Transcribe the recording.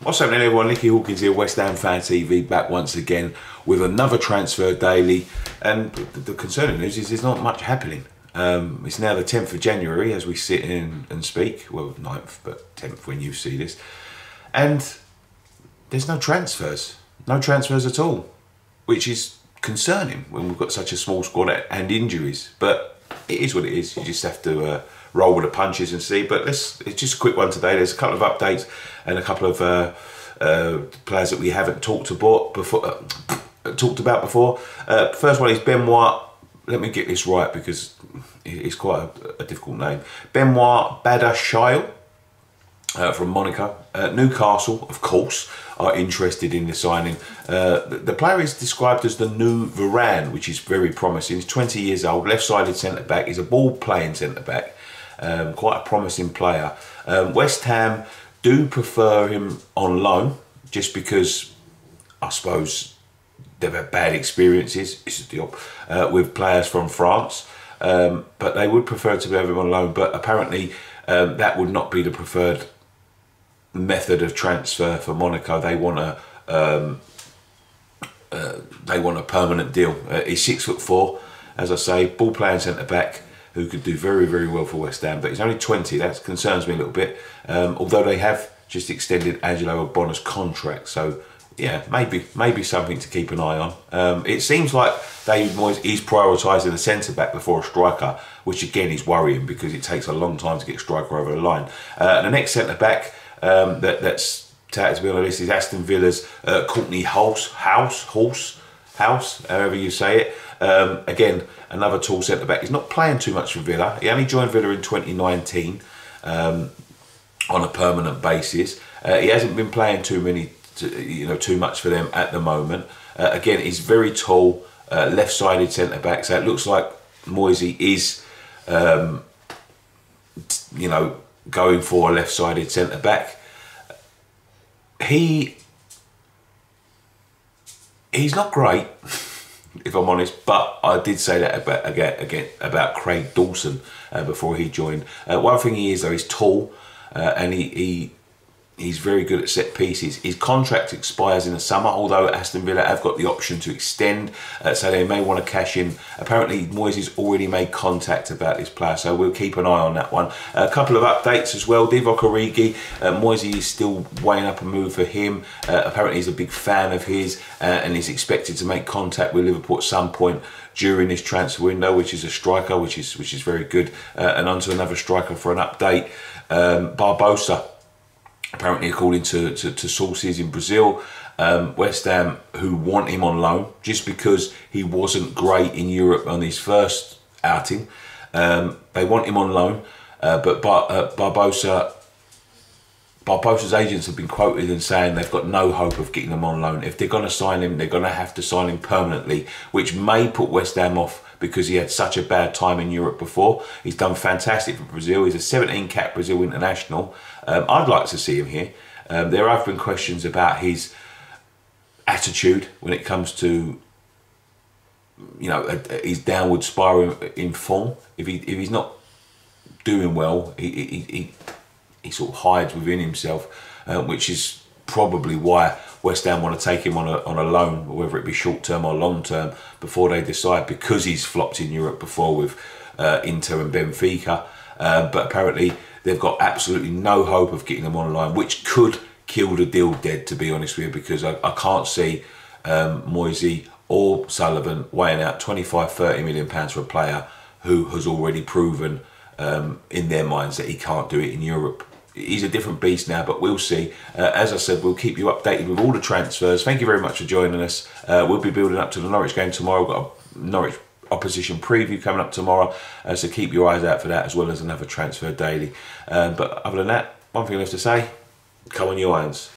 What's happening, everyone? Nicky Hawkins here, West Ham Fan TV, back once again with another transfer daily. And the concerning news is there's not much happening. It's now the 10th of January as we sit in and speak. Well, 9th, but 10th when you see this. And there's no transfers. No transfers at all, which is concerning when we've got such a small squad and injuries. But it is what it is. You just have to roll with the punches and see. But it's just a quick one today. There's a couple of updates and a couple of players that we haven't talked about before. First one is Benoit. Let me get this right because it's quite a difficult name. Benoit Badiashile from Monaco. Newcastle, of course, are interested in the signing. The player is described as the new Varane, which is very promising. He's 20 years old, left-sided centre-back. He's a ball-playing centre-back. Quite a promising player. West Ham do prefer him on loan, just because I suppose they've had bad experiences, this is the with players from France, but they would prefer to have him on loan. But apparently that would not be the preferred method of transfer for Monaco. They want a permanent deal. He's 6'4", as I say, ball playing centre back who could do very, very well for West Ham. But he's only 20. That concerns me a little bit. Although they have just extended Angelo Ogbonna's contract, so yeah, maybe something to keep an eye on. It seems like David Moyes is prioritising a centre back before a striker, which again is worrying because it takes a long time to get a striker over the line. The next centre back that's touted to be on the list is Aston Villa's Courtnall, however you say it. Again, another tall centre back. He's not playing too much for Villa. He only joined Villa in 2019 on a permanent basis. He hasn't been playing too much for them at the moment. Again, he's very tall, left-sided centre back. So it looks like Moisey is, going for a left-sided centre back. He's not great, if I'm honest, but I did say that about Craig Dawson before he joined. One thing he is though, he's tall, and he's very good at set pieces. His contract expires in the summer, although Aston Villa have got the option to extend, so they may want to cash in. Apparently, Moyes has already made contact about this player, so we'll keep an eye on that one. A couple of updates as well. Divock Origi, Moyes is still weighing up a move for him. Apparently, he's a big fan of his, and he's expected to make contact with Liverpool at some point during this transfer window, which is a striker, which is very good. And on to another striker for an update. Barbosa. Apparently, according to sources in Brazil, West Ham, who want him on loan, just because he wasn't great in Europe on his first outing. They want him on loan, but Barbosa's agents have been quoted in saying they've got no hope of getting him on loan. If they're going to sign him, they're going to have to sign him permanently, which may put West Ham off because he had such a bad time in Europe before. He's done fantastic for Brazil. He's a 17-cap Brazil international. I'd like to see him here. There have been questions about his attitude when it comes to, his downward spiral in form. If he's not doing well, he sort of hides within himself, which is probably why West Ham want to take him on a loan, whether it be short term or long term, before they decide, because he's flopped in Europe before with Inter and Benfica. But apparently they've got absolutely no hope of getting him on loan, which could kill the deal dead, to be honest with you, because I can't see Moisey or Sullivan weighing out 25–30 million pounds for a player who has already proven in their minds that he can't do it in Europe. He's a different beast now, but we'll see. As I said, we'll keep you updated with all the transfers. Thank you very much for joining us. We'll be building up to the Norwich game tomorrow. We've got a Norwich opposition preview coming up tomorrow, so keep your eyes out for that, as well as another transfer daily. But other than that, one thing left to say, come on you Irons.